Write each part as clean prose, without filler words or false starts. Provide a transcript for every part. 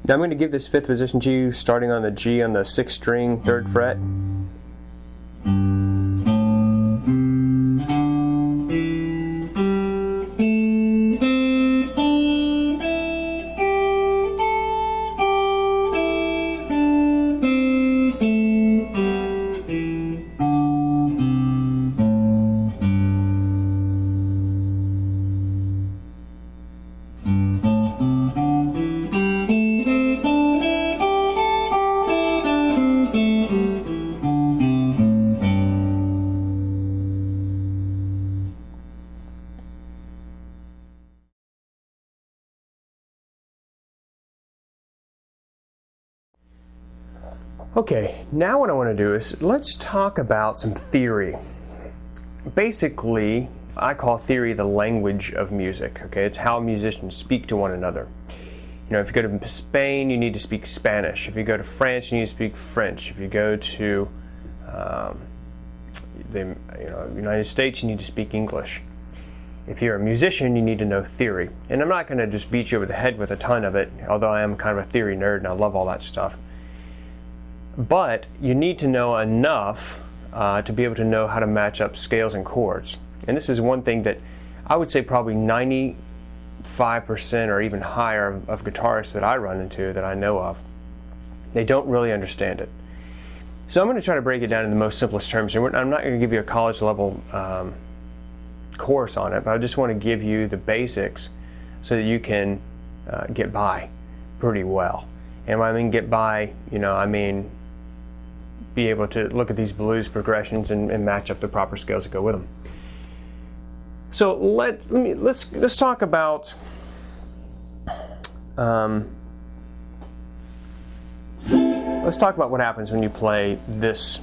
Now I'm going to give this fifth position to you, starting on the G on the 6th string, 3rd fret. Okay, now what I want to do is let's talk about some theory. Basically, I call theory the language of music. Okay, it's how musicians speak to one another. You know, if you go to Spain, you need to speak Spanish. If you go to France, you need to speak French. If you go to the United States, you need to speak English. If you're a musician, you need to know theory. And I'm not going to just beat you over the head with a ton of it, although I am kind of a theory nerd and I love all that stuff. But you need to know enough to be able to know how to match up scales and chords. And this is one thing that I would say probably 95% or even higher of guitarists that I run into, that I know of, they don't really understand it. So I'm going to try to break it down in the most simplest terms. And I'm not going to give you a college level course on it, but I just want to give you the basics so that you can get by pretty well. And when I mean get by, I mean be able to look at these blues progressions and match up the proper scales that go with them. So let's talk about what happens when you play this.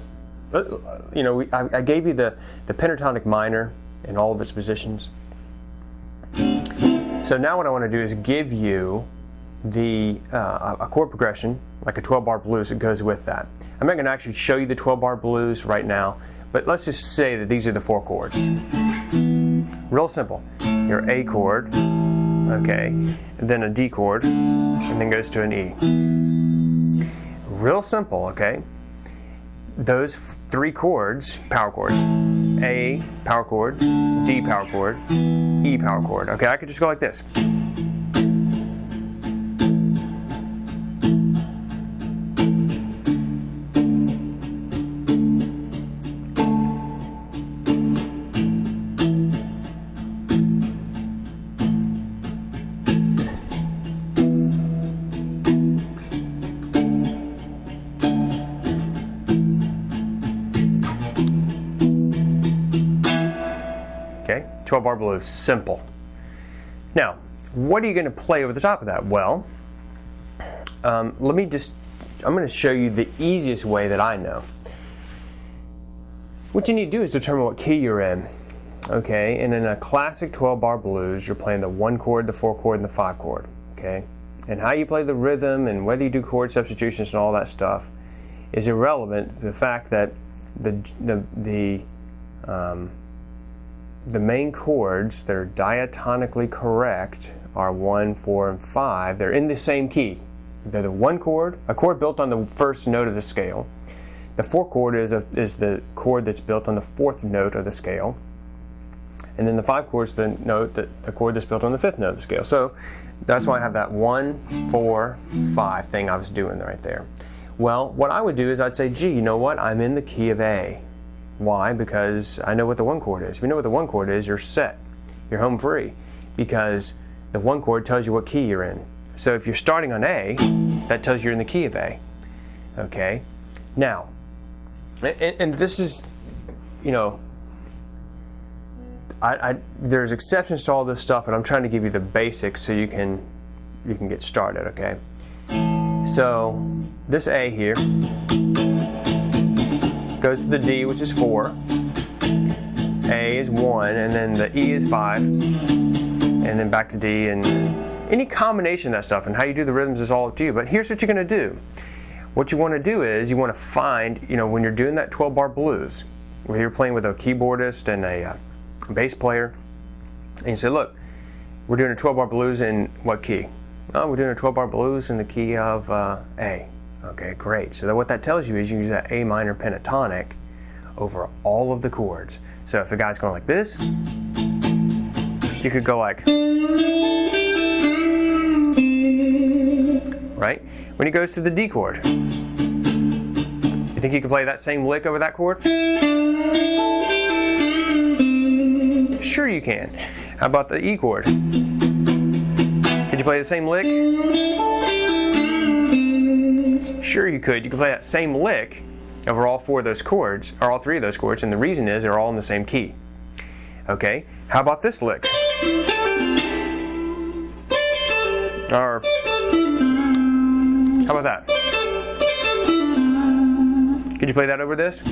I gave you the pentatonic minor in all of its positions. So now what I want to do is give you a chord progression, like a 12-bar blues that goes with that. I'm not going to actually show you the 12-bar blues right now, but let's just say that these are the 4 chords. Real simple. Your A chord, okay, and then a D chord, and then goes to an E. Real simple, okay? Those 3 chords, power chords, A, power chord, D, power chord, E, power chord. Okay, I could just go like this. Okay, 12-bar blues, simple. Now, what are you going to play over the top of that? Well, I'm going to show you the easiest way that I know. What you need to do is determine what key you're in. Okay, and in a classic 12-bar blues, you're playing the 1 chord, the 4 chord, and the 5 chord. Okay, and how you play the rhythm and whether you do chord substitutions and all that stuff is irrelevant. The fact that the main chords that are diatonically correct are 1, 4, and 5. They're in the same key. They're the 1 chord, a chord built on the first note of the scale. The 4 chord is the chord that's built on the 4th note of the scale. And then the 5 chord is the chord that's built on the 5th note of the scale. So that's why I have that 1, 4, 5 thing I was doing right there. Well, what I would do is I'd say, gee, you know what? I'm in the key of A. Why? Because I know what the 1 chord is. If you know what the 1 chord is, you're set. You're home free. Because the 1 chord tells you what key you're in. So if you're starting on A, that tells you you're in the key of A. Okay? Now, and this is, there's exceptions to all this stuff, and I'm trying to give you the basics so you can get started, okay? So, this A here goes to the D, which is 4. A is 1, and then the E is 5, and then back to D, and any combination of that stuff, and how you do the rhythms is all up to you. But here's what you're going to do. What you want to do is you want to find, when you're doing that 12-bar blues, where you're playing with a keyboardist and a bass player, and you say, look, we're doing a 12-bar blues in what key? Oh, we're doing a 12-bar blues in the key of A. Okay, great. So what that tells you is you use that A minor pentatonic over all of the chords. So if the guy's going like this, you could go like, right? When he goes to the D chord, you think you can play that same lick over that chord? Sure you can. How about the E chord? Could you play the same lick? Sure you could. You could play that same lick over all four of those chords, or all three of those chords, and the reason is they're all in the same key. Okay, how about this lick? Or how about that? Could you play that over this?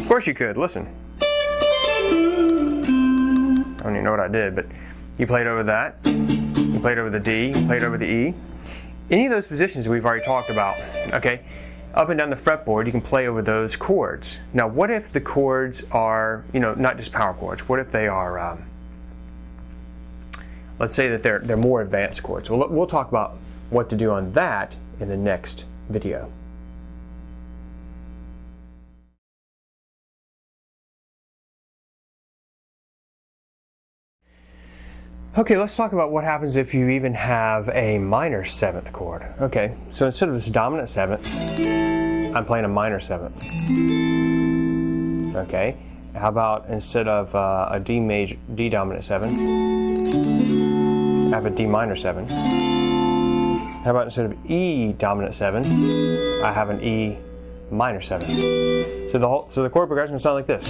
Of course you could. Listen. I don't even know what I did, but you played over that. You played over the D. You played over the E. Any of those positions we've already talked about. Okay, up and down the fretboard, you can play over those chords. Now, what if the chords are, not just power chords? What if they are, let's say that they're more advanced chords? Well, we'll talk about what to do on that in the next video. Okay, let's talk about what happens if you even have a minor seventh chord. Okay, so instead of this dominant seventh, I'm playing a minor seventh. Okay, how about instead of a D dominant seven, I have a D minor seven. How about instead of E dominant seven, I have an E minor seven. So the chord progression will sound like this.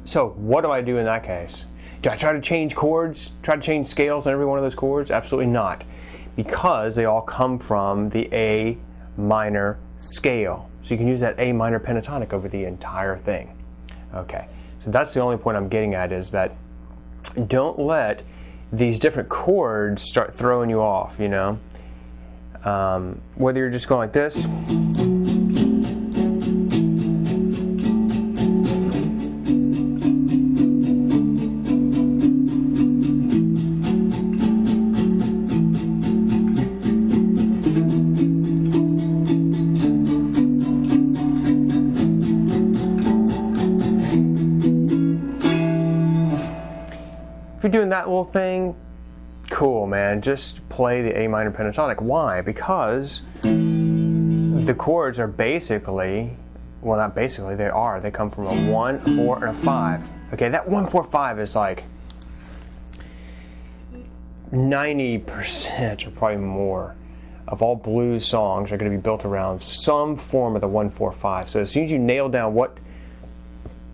So what do I do in that case? Do I try to change chords, try to change scales on every one of those chords? Absolutely not, because they all come from the A minor scale. So you can use that A minor pentatonic over the entire thing. Okay, so that's the only point I'm getting at, is that don't let these different chords start throwing you off, whether you're just going like this, if you're doing that little thing, cool, man. Just play the A minor pentatonic. Why? Because the chords are basically, well, not basically, they are. They come from a 1, 4, and a 5. Okay, that 1, 4, 5 is like 90% or probably more of all blues songs are going to be built around some form of the 1, 4, 5. So as soon as you nail down what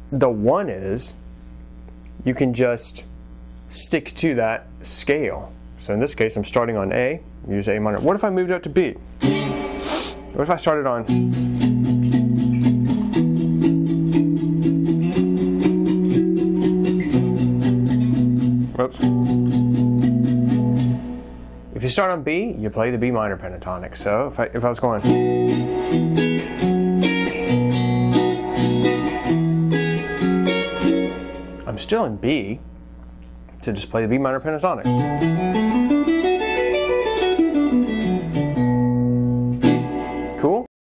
the 1 is, you can just stick to that scale. So in this case, I'm starting on A, use A minor. What if I moved up to B? What if I started on? Whoops. If you start on B, you play the B minor pentatonic. So if I was going, I'm still in B. To just play the B minor pentatonic.